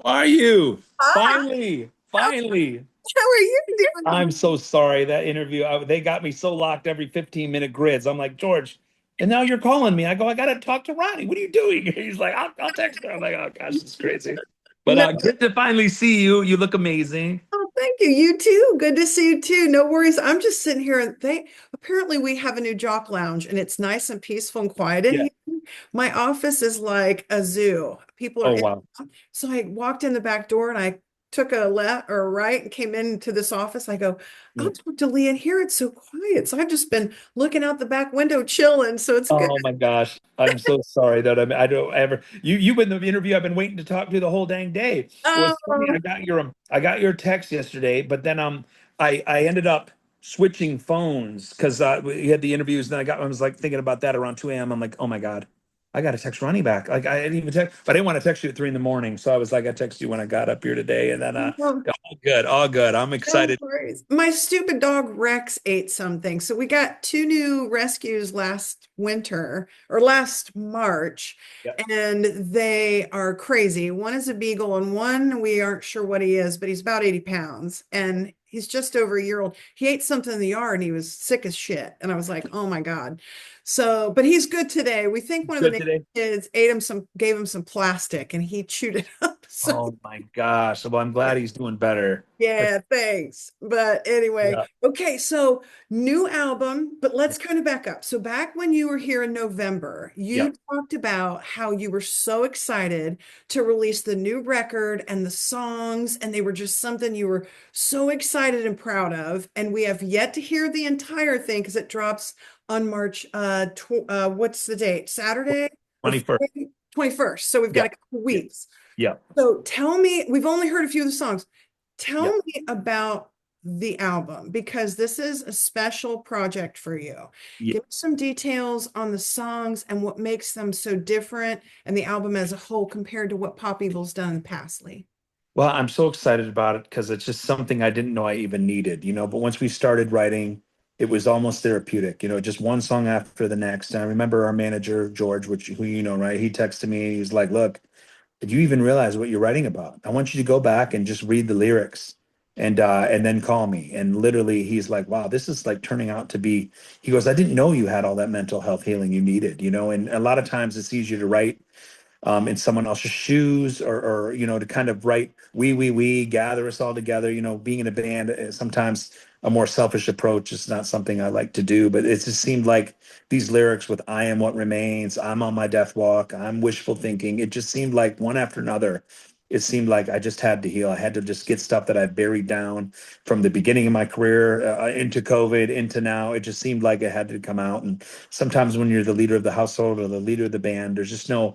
Are you? Hi, Finally, how, finally. how are you doing? I'm so sorry that interview. They got me so locked every 15-minute grids. I'm like, George, and now you're calling me. I go, I got to talk to Ronnie. What are you doing? He's like, I'll text her. I'm like, oh gosh, this is crazy. But No, good to finally see you. You look amazing. oh, thank you. You too. Good to see you too. No worries. I'm just sitting here and they apparently we have a new jock lounge and it's nice and peaceful and quiet in Yeah. here. My office is like a zoo. People are Oh in. wow. So I walked in the back door and I took a left or a right and came into this office. I go, I'll Yeah. talk to Leigh in here. It's so quiet. So I've just been looking out the back window chilling. So it's good. Oh my gosh. I'm so sorry that I don't ever you've been the interview I've been waiting to talk to the whole dang day. It was funny. Oh, I got your text yesterday, but then I ended up switching phones because we had the interviews. Then I was like thinking about that around 2 a.m. I'm like, oh my God, I gotta text Ronnie back. Like I didn't even text, but I didn't want to text you at 3 in the morning. So I was like, I text you when I got up here today, and then oh. all good, all good. I'm No excited. worries. My stupid dog Rex ate something. So we got two new rescues last winter or last March, Yeah. and they are crazy. One is a beagle, and one we aren't sure what he is, but he's about 80 pounds. And he's just over a year old. He ate something in the yard and he was sick as shit. And I was like, oh my God. So, but he's good today. We think one of the Good neighbor today. kids ate him some, gave him some plastic and he chewed it up. So Oh my gosh. Well, I'm glad he's doing better. yeah, thanks. But anyway, Yeah. okay, so new album, but let's kind of back up. So back when you were here in November, Yeah. you talked about how you were so excited to release the new record and the songs, and they were just something you were so excited and proud of. And we have yet to hear the entire thing because it drops on March tw what's the date? Saturday or 21st. Friday? 21st. So we've got Yeah. a couple Yeah. weeks. Yeah. So tell me, we've only heard a few of the songs. Yeah. Tell me about the album because this is a special project for you. Yeah. Give me some details on the songs and what makes them so different and the album as a whole compared to what Pop Evil's done pastly. Well, I'm so excited about it because it's just something I didn't know I even needed, But once we started writing, it was almost therapeutic, just one song after the next. And I remember our manager, George, which who you know, right? He texted me, he's like, look, did you even realize what you're writing about? I want you to go back and just read the lyrics and then call me. And literally he's like, wow, this is like turning out to be, he goes, I didn't know you had all that mental health healing you needed, and a lot of times it's easier to write in someone else's shoes or to kind of write we gather us all together. Being in a band sometimes a more selfish approach is not something I like to do, but it just seemed like these lyrics with I am what remains, I'm on my death walk, I'm wishful thinking, it just seemed like one after another. It seemed like I just had to heal. I had to just get stuff that I buried down from the beginning of my career into COVID, into now. It just seemed like it had to come out. And sometimes when you're the leader of the household or the leader of the band, there's no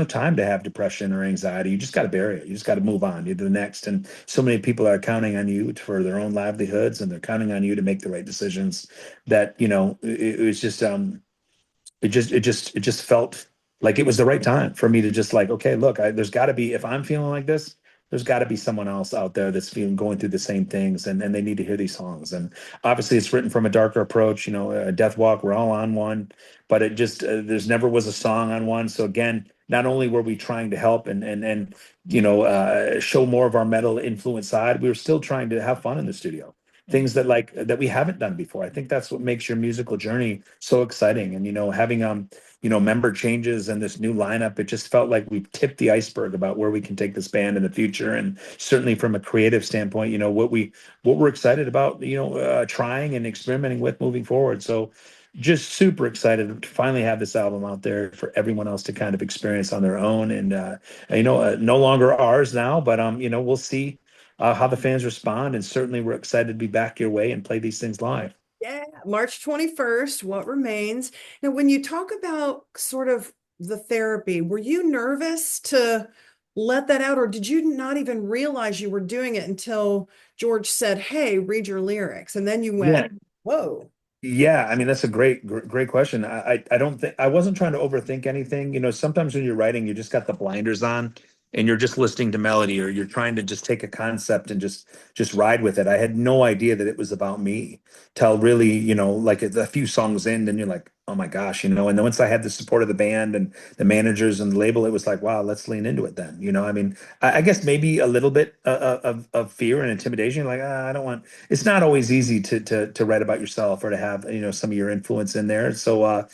time to have depression or anxiety. You just got to bury it. You just got to move on to the next. And so many people are counting on you for their own livelihoods, and they're counting on you to make the right decisions. That it was just it just felt like it was the right time for me to just like, okay, look, there's got to be, if I'm feeling like this, there's got to be someone else out there that's feeling going through the same things, and they need to hear these songs. And obviously it's written from a darker approach, Death Walk, we're all on one, but it just there's never was a song on one. So again, not only were we trying to help and show more of our metal influence side, we were still trying to have fun in the studio, things that we haven't done before. I think that's what makes your musical journey so exciting. And having member changes and this new lineup, it just felt like we've tipped the iceberg about where we can take this band in the future. And certainly from a creative standpoint, what we're excited about, trying and experimenting with moving forward. So just super excited to finally have this album out there for everyone else to kind of experience on their own. And no longer ours now, but we'll see how the fans respond. And certainly we're excited to be back your way and play these things live. Yeah, March 21st, What Remains. Now, when you talk about sort of the therapy, were you nervous to let that out, or did you not even realize you were doing it until George said, "Hey, read your lyrics," and then you went, Yeah. "Whoa." Yeah, I mean that's a great question. I don't think I wasn't trying to overthink anything. Sometimes when you're writing, you just got the blinders on, and you're just listening to melody, or you're trying to just take a concept and just ride with it. I had no idea that it was about me till really, like a few songs in, and you're like, oh my gosh, and then once I had the support of the band and the managers and the label, it was like, wow, let's lean into it then. I mean, I guess maybe a little bit of fear and intimidation. Like, I don't want, it's not always easy to write about yourself or to have, some of your influence in there. So,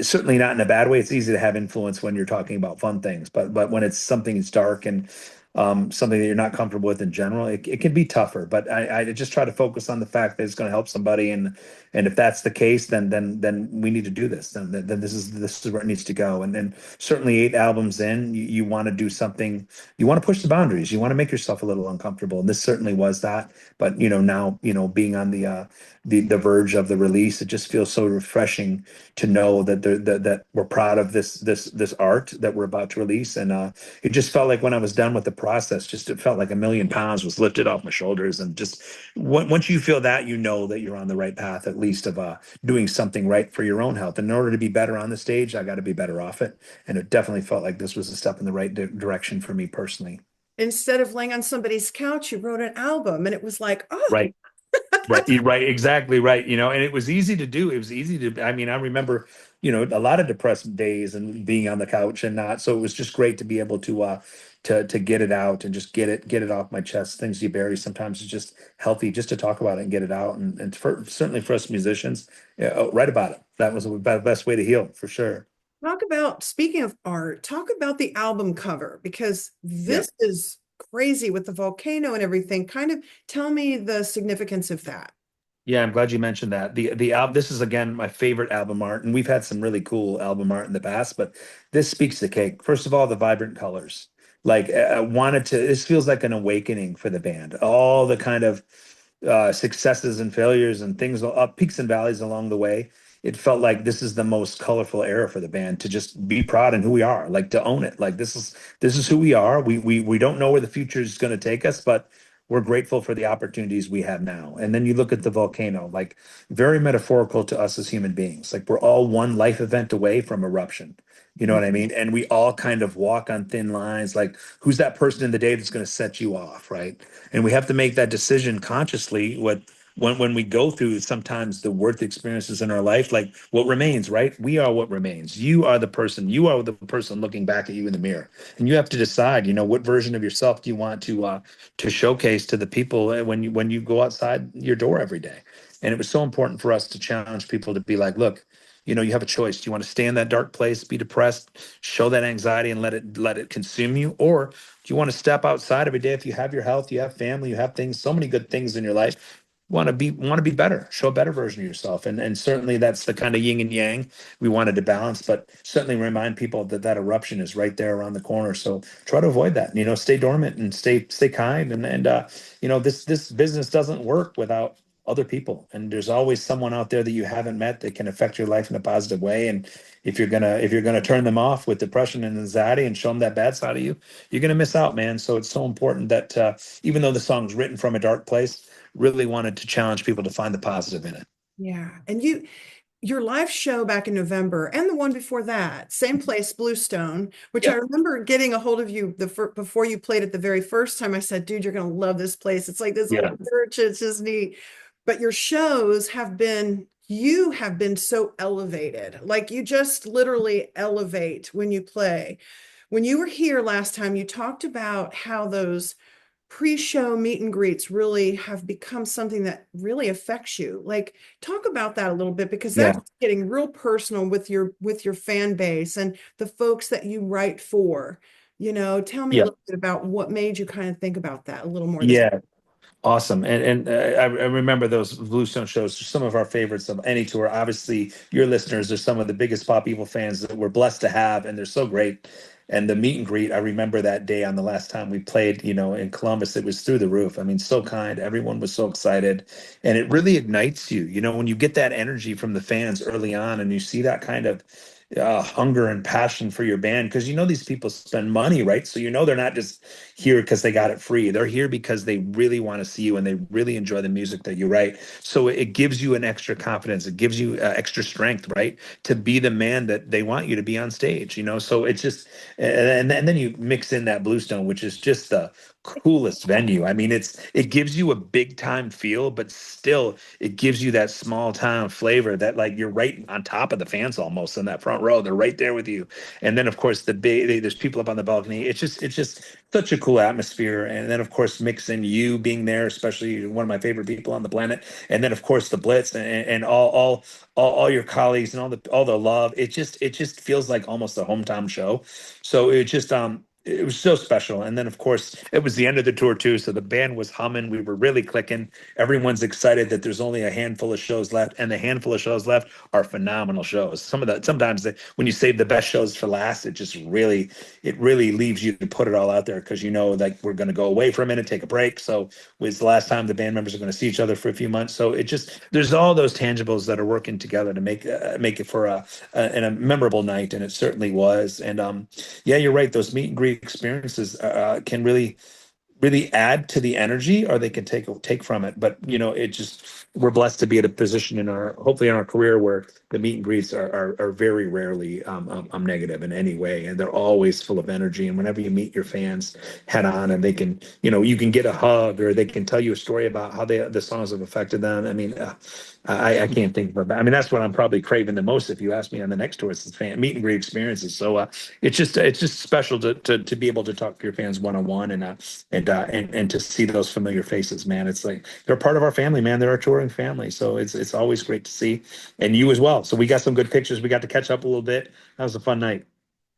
certainly not in a bad way. It's easy to have influence when you're talking about fun things, but when it's something that's dark and something that you're not comfortable with in general, it can be tougher. But I just try to focus on the fact that it's going to help somebody, and if that's the case, then we need to do this. Then this is where it needs to go. And certainly 8 albums in, you want to do something. You want to push the boundaries. You want to make yourself a little uncomfortable, and this certainly was that. But now being on the verge of the release, it just feels so refreshing to know that we're proud of this art that we're about to release. And it just felt like when I was done with the process, just it felt like a million pounds was lifted off my shoulders. And just once you feel that, you know that you're on the right path, at least of doing something right for your own health. And in order to be better on the stage, I got to be better off it. And it definitely felt like this was a step in the right direction for me personally. Instead of laying on somebody's couch, you wrote an album, and it was like, oh, Right. Right, right, exactly right. And it was easy to do. It was easy to, I mean, I remember, a lot of depressed days and being on the couch and not. So it was just great to be able to get it out and just get it off my chest. Things you bury sometimes is just healthy just to talk about it and get it out. And certainly for us musicians, yeah, write about it. That was the best way to heal for sure. talk about, speaking of art, talk about the album cover, because Yeah. this is crazy with the volcano and everything. Kind of tell me the significance of that. Yeah, I'm glad you mentioned that. The album, this is again my favorite album art, and we've had some really cool album art in the past, but this speaks the cake. First of all, the vibrant colors. Like I wanted to, this feels like an awakening for the band. All the kind of successes and failures and things up peaks and valleys along the way. It felt like this is the most colorful era for the band to just be proud in who we are, like to own it. Like this is who we are. We don't know where the future is going to take us, but we're grateful for the opportunities we have now. And then you look at the volcano, like very metaphorical to us as human beings. Like we're all one life event away from eruption. You know what I mean? And we all kind of walk on thin lines. Like, who's that person in the day that's going to set you off, right? And we have to make that decision consciously. When we go through sometimes the worst experiences in our life, like what remains, right? We are what remains. You are the person. You are the person looking back at you in the mirror, and you have to decide. What version of yourself do you want to showcase to the people when you go outside your door every day. And it was so important for us to challenge people to be like, look, you have a choice. Do you want to stay in that dark place, be depressed, show that anxiety and let it consume you? Or do you want to step outside every day? If you have your health, you have family, you have things, so many good things in your life. Want to be better, show a better version of yourself. And certainly that's the kind of yin and yang we wanted to balance, but certainly remind people that eruption is right there around the corner. So try to avoid that. Stay dormant and stay kind. And this business doesn't work without other people. And there's always someone out there that you haven't met that can affect your life in a positive way. And if you're gonna turn them off with depression and anxiety and show them that bad side of you, you're gonna miss out, man. So it's so important that even though the song's written from a dark place, really wanted to challenge people to find the positive in it. Yeah. And your live show back in November and the one before that, same place, Bluestone, which I Yep. remember getting a hold of you before you played it the very first time. I said, dude, you're going to love this place. It's like this Yeah. little church. It's just neat. But your shows you have been so elevated. Like you just literally elevate when you play. When you were here last time, you talked about how those pre-show meet and greets really have become something that really affects you. Like talk about that a little bit, because that's Yeah. getting real personal with your fan base and the folks that you write for. Tell me a Yeah. little bit about what made you kind of think about that a little more this. Yeah. Awesome. And I remember those Bluestone shows, some of our favorites of any tour. Obviously, your listeners are some of the biggest Pop Evil fans that we're blessed to have, and they're so great. And the meet and greet, I remember that day on the last time we played, in Columbus, it was through the roof. I mean, so kind. Everyone was so excited. And it really ignites you, when you get that energy from the fans early on and you see that kind of hunger and passion for your band, because you know these people spend money, right? So you know they're not just here because they got it free. They're here because they really want to see you and they really enjoy the music that you write. So it gives you an extra confidence. It gives you extra strength, right, to be the man that they want you to be on stage. You know, so it's just and then you mix in that Bluestone, which is just the coolest venue. I mean, it gives you a big time feel, but still it gives you that small town flavor that like you're right on top of the fans almost in that front row. They're right there with you. And then of course there's people up on the balcony. It's just such a cool atmosphere. And then of course mix in you being there, especially one of my favorite people on the planet. And then of course the Blitz and all your colleagues and all the love. It just feels like almost a hometown show. So it was so special. And then, of course, it was the end of the tour, too. So the band was humming. We were really clicking. Everyone's excited that there's only a handful of shows left. And the handful of shows left are phenomenal shows. Sometimes when you save the best shows for last, it really leaves you to put it all out there because you know, like, we're going to go away for a minute, take a break. So it's the last time the band members are going to see each other for a few months. So there's all those tangibles that are working together to make it for a memorable night. And it certainly was. And, yeah, you're right. Those meet and greet experiences can really add to the energy, or they can take from it. But it just we're blessed to be at a position in our hopefully in our career where the meet and greets are very rarely negative in any way, and they're always full of energy. And whenever you meet your fans head on, and they can you can get a hug, or they can tell you a story about how the songs have affected them. I mean, I can't think of it. I mean, that's what I'm probably craving the most. If you ask me on the next tour, it's the fan meet and greet experiences. So it's just special to be able to talk to your fans one on one and to see those familiar faces, man. It's like they're part of our family, man. They're our touring family. So it's always great to see, and you as well. So we got some good pictures. We got to catch up a little bit. That was a fun night.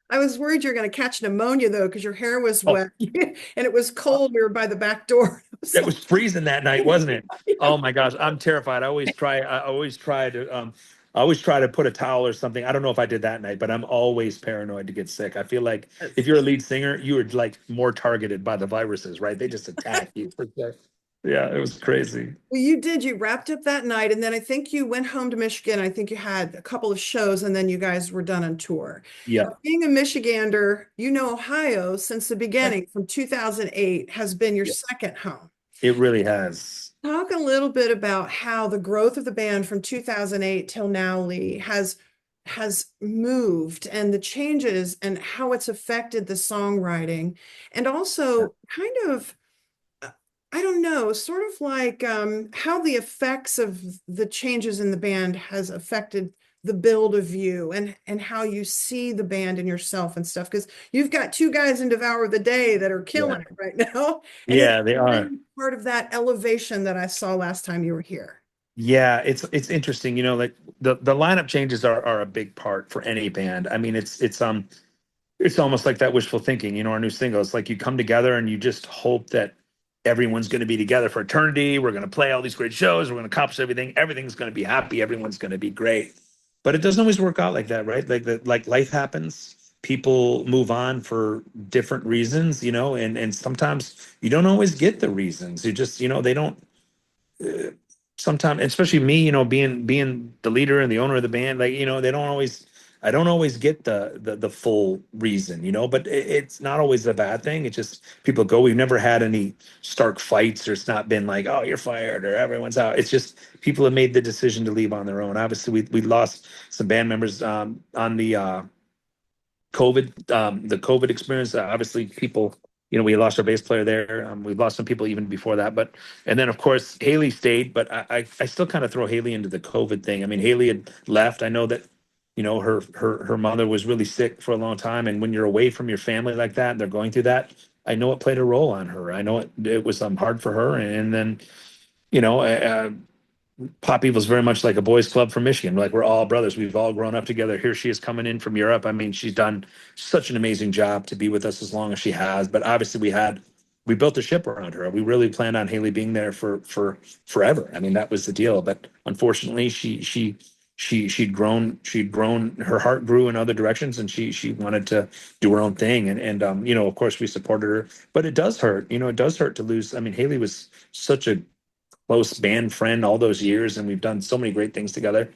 I was worried you're going to catch pneumonia though, because your hair was Oh, wet and it was cold. We were by the back door. It was it like, was freezing that night, wasn't it? Oh my gosh, I'm terrified. I always try to put a towel or something. I don't know if I did that night, but I'm always paranoid to get sick. I feel like if yes. you're a lead singer, you are like more targeted by the viruses, right? They just attack you. For sure. Yeah, it was crazy. Well, you did. You wrapped up that night, and then I think you went home to Michigan. I think you had a couple of shows, and then you guys were done on tour. Yeah, Now, being a Michigander, Ohio since the yeah, beginning, from 2008, has been your yeah. second home. It really has. Talk a little bit about how the growth of the band from 2008 till now, Leigh, has moved and the changes and how it's affected the songwriting, and Yeah. also kind of I don't know, sort of like how the effects of the changes in the band has affected the build of you and how you see the band and yourself and stuff. Because you've got two guys in Devour the Day that are killing Yeah. it right now, and you're Yeah, they are. really part of that elevation that I saw last time you were here. Yeah, it's interesting. Like the lineup changes are a big part for any band. I mean, it's almost like that wishful thinking. Our new single. It's like you come together and you just hope that everyone's going to be together for eternity. We're going to play all these great shows. We're going to accomplish everything. Everything's going to be happy. Everyone's going to be great. But it doesn't always work out like that, right? Like life happens. People move on for different reasons, and sometimes you don't always get the reasons. You just, they don't uh, sometimes, especially me, being the leader and the owner of the band, like, they don't always, I don't always get the full reason, but it's not always a bad thing. It's just people go. We've never had any stark fights, or it's not been like, oh, you're fired or everyone's out. It's just people have made the decision to leave on their own. Obviously, we lost some band members on the COVID experience. Obviously, people, we lost our bass player there. We've lost some people even before that, and then of course Haley stayed, but I still kind of throw Haley into the COVID thing. I mean, Haley had left. I know that, her mother was really sick for a long time, and when you're away from your family like that, and they're going through that. I know it played a role on her. I know it was hard for her, and then you know. Pop Evil's very much like a boys club from Michigan. Like we're all brothers. We've all grown up together. Here she is coming in from Europe. I mean, she's done such an amazing job to be with us as long as she has. But obviously, we built a ship around her. We really planned on Haley being there for forever. I mean, that was the deal. But unfortunately, she'd grown. Her heart grew in other directions, and she wanted to do her own thing. And of course, we supported her. But it does hurt. It does hurt to lose. I mean, Haley was such a close band friend all those years, and we've done so many great things together.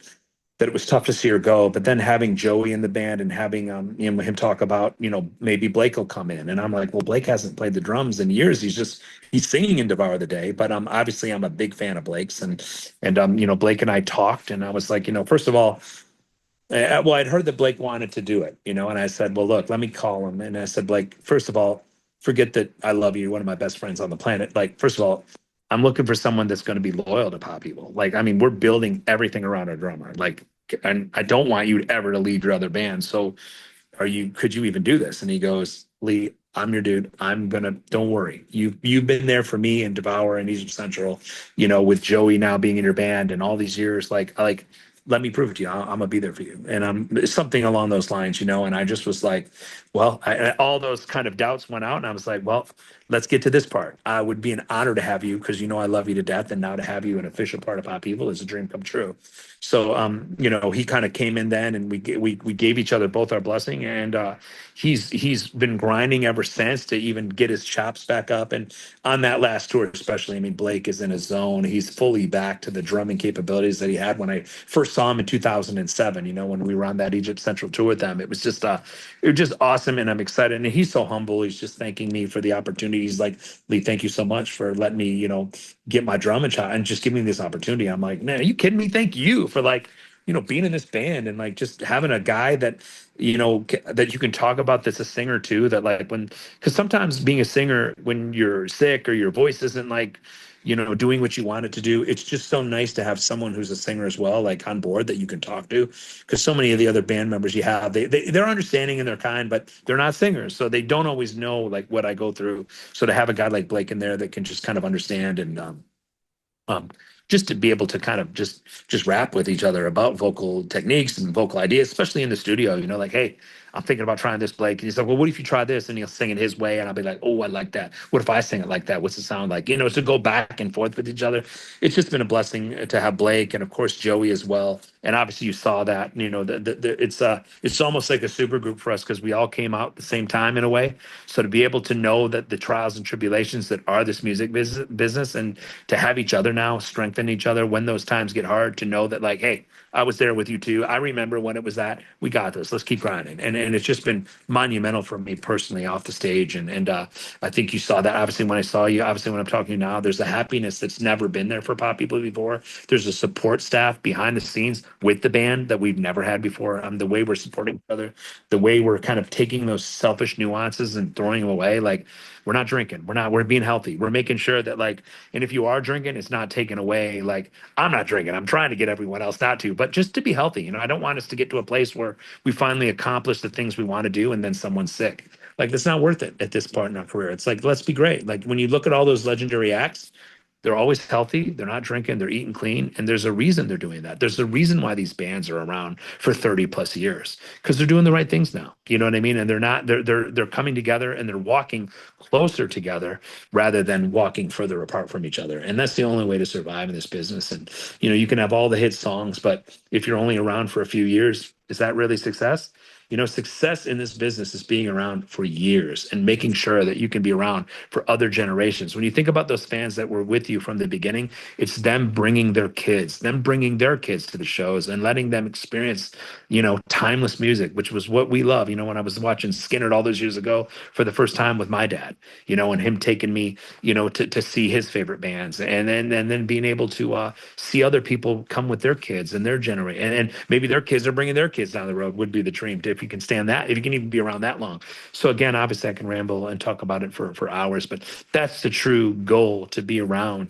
that it was tough to see her go. But then having Joey in the band and having him talk about, maybe Blake will come in, and I'm like, well, Blake hasn't played the drums in years. He's singing in Devour the Day, but obviously I'm a big fan of Blake's, and Blake and I talked, and I was like, first of all, well, I'd heard that Blake wanted to do it, and I said, well, look, let me call him. And I said, Blake, first of all, forget that I love you. You're one of my best friends on the planet. Like, first of all, I'm looking for someone that's going to be loyal to Pop People. Like, I mean, we're building everything around our drummer. Like, and I don't want you ever to leave your other band. So could you even do this? And he goes, Leigh, I'm your dude. Don't worry. You've been there for me and Devour and Egypt Central, with Joey now being in your band and all these years. Like, let me prove it to you. I'm gonna be there for you. And something along those lines, and I just was like, well, all those kind of doubts went out, and I was like, well, let's get to this part. I would be an honor to have you because I love you to death, and now to have you an official part of Pop People is a dream come true. So, he kind of came in then, and we gave each other both our blessing, and he's been grinding ever since to even get his chops back up. And on that last tour, especially, I mean, Blake is in his zone. He's fully back to the drumming capabilities that he had when I first saw him in 2007. When we were on that Egypt Central tour with them, it was just awesome, and I'm excited. And he's so humble. He's just thanking me for the opportunity. He's like, Leigh, thank you so much for letting me, get my drumming shot and just giving me this opportunity. I'm like, man, are you kidding me? Thank you for being in this band and like just having a guy that, that you can talk about that's a singer too, that like because sometimes being a singer when you're sick or your voice isn't like, doing what you want it to do, it's just so nice to have someone who's a singer as well, like on board that you can talk to. Because so many of the other band members you have, they're understanding and they're kind, but they're not singers. So they don't always know like what I go through. So to have a guy like Blake in there that can just kind of understand and, um, just to be able to kind of just rap with each other about vocal techniques and vocal ideas, especially in the studio. Like, hey, I'm thinking about trying this, Blake. And he's like, well, what if you try this? And he'll sing it his way, and I'll be like, oh, I like that. What if I sing it like that? What's it sound like? To go back and forth with each other. It's just been a blessing to have Blake and of course Joey as well. And obviously you saw that. It's almost like a super group for us because we all came out at the same time in a way. So to be able to know that the trials and tribulations that are this music business and to have each other now strengthen each other when those times get hard, to know that like, hey, I was there with you too. I remember when it was that. We got this. Let's keep grinding. And it's just been monumental for me personally off the stage. And I think you saw that obviously when I saw you, obviously when I'm talking to you now, there's a happiness that's never been there for Pop People before. There's a support staff behind the scenes with the band that we've never had before. The way we're supporting each other, the way we're kind of taking those selfish nuances and throwing them away. Like, we're not drinking. We're being healthy. We're making sure that like, and if you are drinking, it's not taken away. Like, I'm not drinking. I'm trying to get everyone else not to, but just to be healthy. I don't want us to get to a place where we finally accomplish the things we want to do and then someone's sick. Like, that's not worth it at this part in our career. It's like, let's be great. Like, when you look at all those legendary acts, they're always healthy. They're not drinking. They're eating clean. And there's a reason they're doing that. There's a reason why these bands are around for 30 plus years, because they're doing the right things now. You know what I mean? And they're coming together and they're walking closer together rather than walking further apart from each other. And that's the only way to survive in this business. And, you can have all the hit songs, but if you're only around for a few years, is that really success? Success in this business is being around for years and making sure that you can be around for other generations. When you think about those fans that were with you from the beginning, it's them bringing their kids, to the shows and letting them experience, timeless music, which was what we love. When I was watching Skinner all those years ago for the first time with my dad, and him taking me, to see his favorite bands, and then being able to see other people come with their kids and their generation, and maybe their kids are bringing their kids down the road would be the dream if you can stand that, if you can even be around that long. So again, obviously I can ramble and talk about it for hours, but that's the true goal, to be around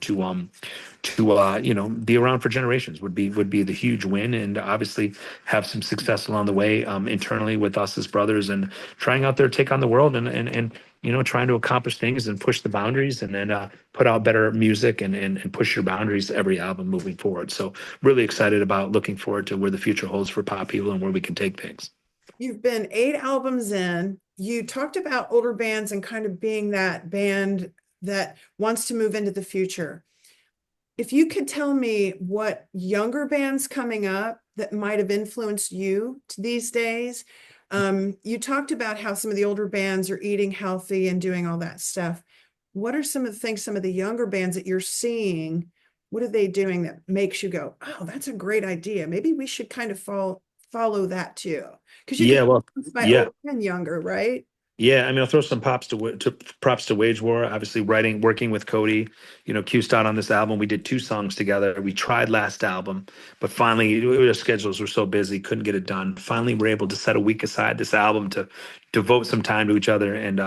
be around for generations would be the huge win, and obviously have some success along the way, internally with us as brothers, and trying out there, take on the world, and trying to accomplish things and push the boundaries, and then put out better music, and push your boundaries every album moving forward. So really excited about looking forward to where the future holds for Pop People and where we can take things. You've been 8 albums in. You talked about older bands and kind of being that band that wants to move into the future. If you could tell me what younger bands coming up that might have influenced you these days. You talked about how some of the older bands are eating healthy and doing all that stuff. What are some of the things, some of the younger bands that you're seeing what are they doing that makes you go, oh, that's a great idea. Maybe we should kind of follow that too. Because you Yeah, get well, by yeah. older and younger, right? Yeah, I mean, I'll throw some props to Wage War. Obviously, working with Cody, Q Stott on this album. We did two songs together. We tried last album, but finally, our schedules were so busy, couldn't get it done. Finally, we're able to set a week aside this album to devote some time to each other, and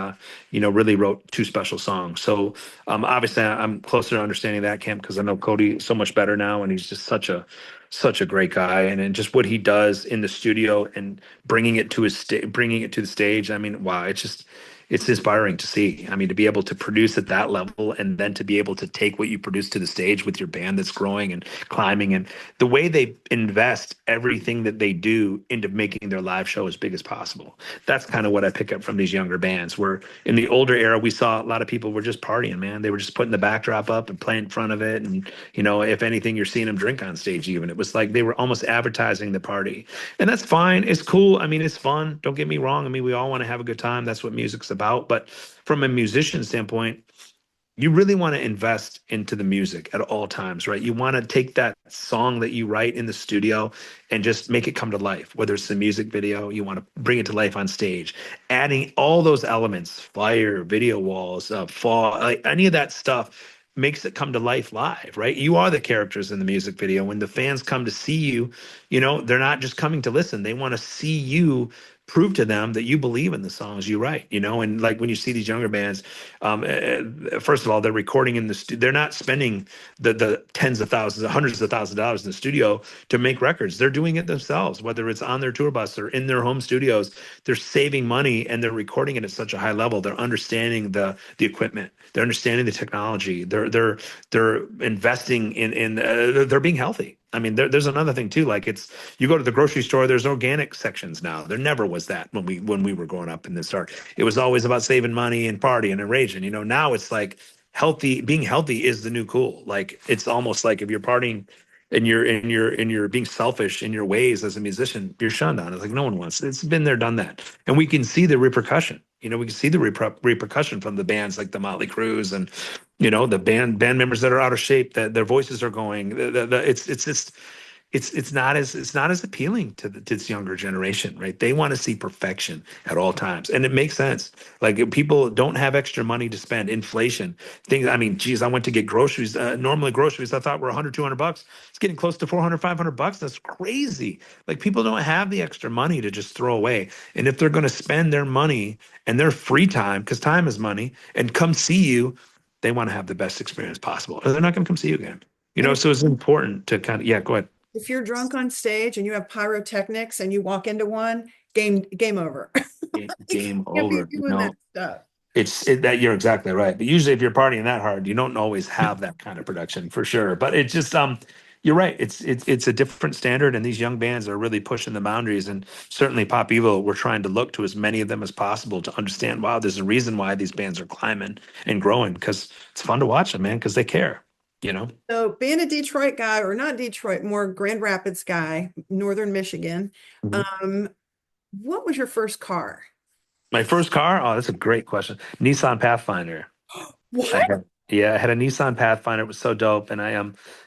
really wrote two special songs. So, obviously, I'm closer to understanding that camp because I know Cody so much better now, and he's just such a great guy, and just what he does in the studio and bringing it to the stage. I mean, wow, it's inspiring to see. I mean, to be able to produce at that level and then to be able to take what you produce to the stage with your band that's growing and climbing, and the way they invest everything that they do into making their live show as big as possible. That's kind of what I pick up from these younger bands. Where in the older era, we saw a lot of people were just partying, man. They were just putting the backdrop up and playing in front of it. And, if anything, you're seeing them drink on stage even. It was like they were almost advertising the party. And that's fine. It's cool. I mean, it's fun. Don't get me wrong. I mean, we all want to have a good time. That's what music's about. But from a musician standpoint, you really want to invest into the music at all times, right? You want to take that song that you write in the studio and just make it come to life. Whether it's the music video, you want to bring it to life on stage, adding all those elements, fire, video walls, fall, like any of that stuff makes it come to life live, right? You are the characters in the music video. When the fans come to see you, they're not just coming to listen. They want to see you prove to them that you believe in the songs you write, and like when you see these younger bands, first of all, they're recording in they're not spending the tens of thousands, hundreds of thousands of dollars in the studio to make records. They're doing it themselves, whether it's on their tour bus or in their home studios. They're saving money and they're recording it at such a high level. They're understanding the equipment. They're understanding the technology. They're investing in they're being healthy. I mean, there's another thing too. Like you go to the grocery store, there's organic sections now. There never was that when we were growing up in the start. It was always about saving money and partying and raging. Now it's like being healthy is the new cool. Like it's almost like if you're partying and you're being selfish in your ways as a musician, you're shunned on. It's like no one wants. It's been there, done that, and we can see the repercussion. We can see the repercussion from the bands like the Motley Crues and the band members that are out of shape, that their voices are going. It's just it's not as appealing to this younger generation, right? They want to see perfection at all times, and it makes sense. Like if people don't have extra money to spend, inflation, things. I mean, geez, I went to get groceries. Normally, groceries I thought were 100, $200. It's getting close to 400, $500. That's crazy. Like people don't have the extra money to just throw away, and if they're going to spend their money and their free time, because time is money, and come see you, they want to have the best experience possible, or they're not going to come see you again. And So it's important to kind of, yeah, go ahead. if you're drunk on stage and you have pyrotechnics and you walk into one, game over. You Game can't be over. doing that stuff. That you're exactly right. But usually, if you're partying that hard, you don't always have that kind of production for sure. But it's just you're right. It's a different standard, and these young bands are really pushing the boundaries. And certainly, Pop Evo, we're trying to look to as many of them as possible to understand. Wow, there's a reason why these bands are climbing and growing because it's fun to watch them, man. Because they care. You know. So being a Detroit guy, or not Detroit, more Grand Rapids guy, Northern Michigan, Mhm. um, what was your first car? My first car. Oh, that's a great question. Nissan Pathfinder. What? I had a Nissan Pathfinder. It was so dope, and I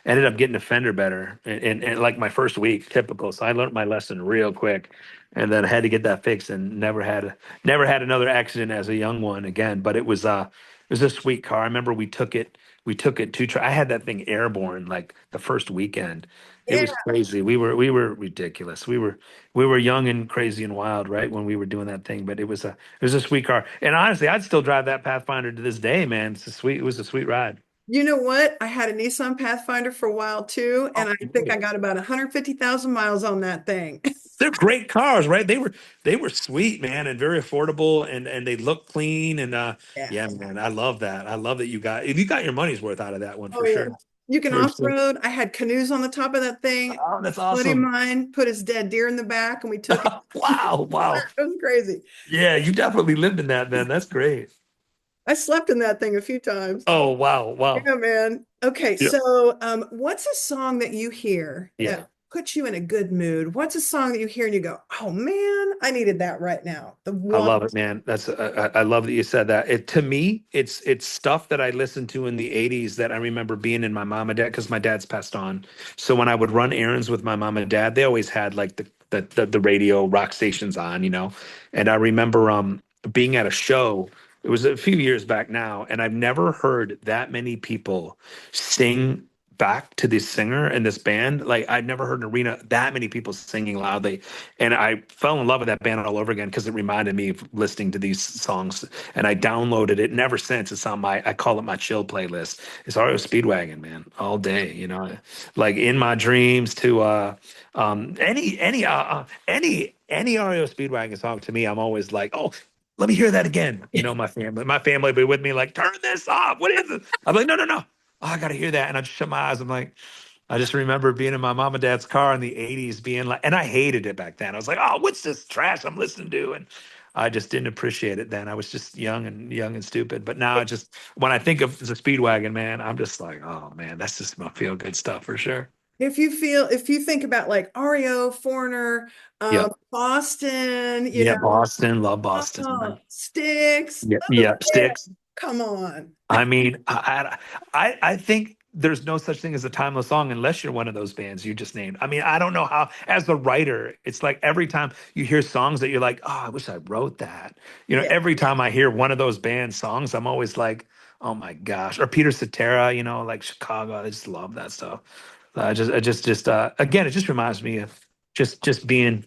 ended up getting a fender better in like my first week, typical. So I learned my lesson real quick, and then I had to get that fixed, and never had another accident as a young one again. But it was a sweet car. I remember we took it to try. I had that thing airborne like the first weekend. It Yeah. was crazy. We were ridiculous. We were young and crazy and wild, right, when we were doing that thing. But it was a sweet car. And honestly, I'd still drive that Pathfinder to this day, man. It was a sweet ride. You know what? I had a Nissan Pathfinder for a while too, and Oh, I think I got about 150,000 miles on that thing. they're great cars, right? They were sweet, man, and very affordable, and they look clean. And Yeah. yeah, man, I love that. I love that you got your money's worth out of that one Oh for yeah. sure. You can For sure. off-road. I had canoes on the top of that thing. Oh, that's A buddy of awesome. mine put his dead deer in the back and we took it. Wow, wow. It was crazy. Yeah, you definitely lived in that, man. That's great. I slept in that thing a few times. Oh, wow, wow. Yeah, man. Okay, Yeah. so what's a song that you hear Yeah. puts you in a good mood? What's a song that you hear and you go, oh man, I needed that right now? The I one. love it, man. That's I love that you said that. It to me, it's stuff that I listened to in the '80s that I remember being in my mom and dad because my dad's passed on. So when I would run errands with my mom and dad, they always had like the radio rock stations on, you know. And I remember being at a show. It was a few years back now, and I've never heard that many people sing back to this singer and this band. Like I'd never heard an arena that many people singing loudly, and I fell in love with that band all over again because it reminded me of listening to these songs. And I downloaded it. And ever since, it's on my, I call it my chill playlist. It's REO Speedwagon, man, all day. You know, like in my dreams to any REO Speedwagon song to me, I'm always like, oh. Let me hear that again. You know, my family will be with me, like, turn this off. What is it? I'm like, no, no, no. Oh, I gotta hear that. And I just shut my eyes. I'm like, I just remember being in my mom and dad's car in the '80s, being like, and I hated it back then. I was like, oh, what's this trash I'm listening to? And I just didn't appreciate it then. I was just young and stupid. But now I just, when I think of the Speedwagon, man, I'm just like, oh man, that's just my feel good stuff for sure. If you think about like REO, Foreigner, Yep. Boston, you Yeah. know, Boston. Love Boston, man. Sticks, Yeah. oh, Yeah. yeah, Sticks. come on. I mean, I think there's no such thing as a timeless song unless you're one of those bands you just named. I mean, I don't know how, as a writer, it's like every time you hear songs that you're like, oh, I wish I wrote that. You know, Yeah, every time I hear one of those band songs, I'm always like, oh my gosh. Or Peter Cetera, you know, like Chicago. I just love that stuff. Again, it just reminds me of just being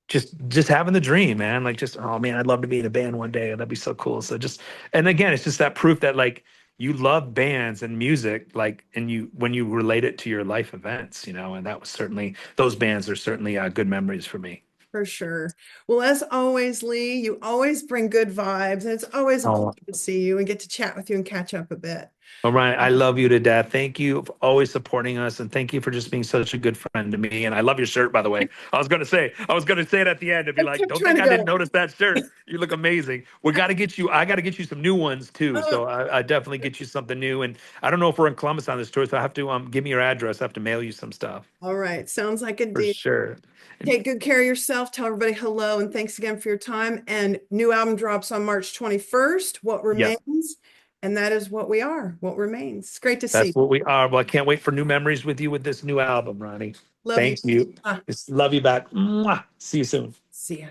just having the dream, man. Like just, oh man, I'd love to be in a band one day. That'd be so cool. So just, and again, it's just that proof that like you love bands and music, like, and you, when you relate it to your life events, you know, and that was certainly, those bands are certainly good memories for me. for sure. Well, as always, Leigh, you always bring good vibes, and it's always a pleasure Oh, to see you and get to chat with you and catch up a bit. all right. I love you to death. Thank you for always supporting us. And thank you for just being such a good friend to me. And I love your shirt, by the way. I was going to say it at the end and be I like, kept don't trying think to I didn't go. notice that shirt. You look amazing. I got to get you some new ones too. Oh, So I definitely get you something new. And I don't know if we're in Columbus on this tour. So I have to give me your address. I have to mail you some stuff all right. Sounds like a for deal. sure. And Take good care of yourself. Tell everybody hello and thanks again for your time. And new album drops on March 21st, What yeah, Remains. And that is what we are, what remains. It's great to that's see. what we are. Well, I can't wait for new memories with you with this new album, Ronnie. Love you. Thank you. Ah, Just love you back. Mwah. See you soon. see ya.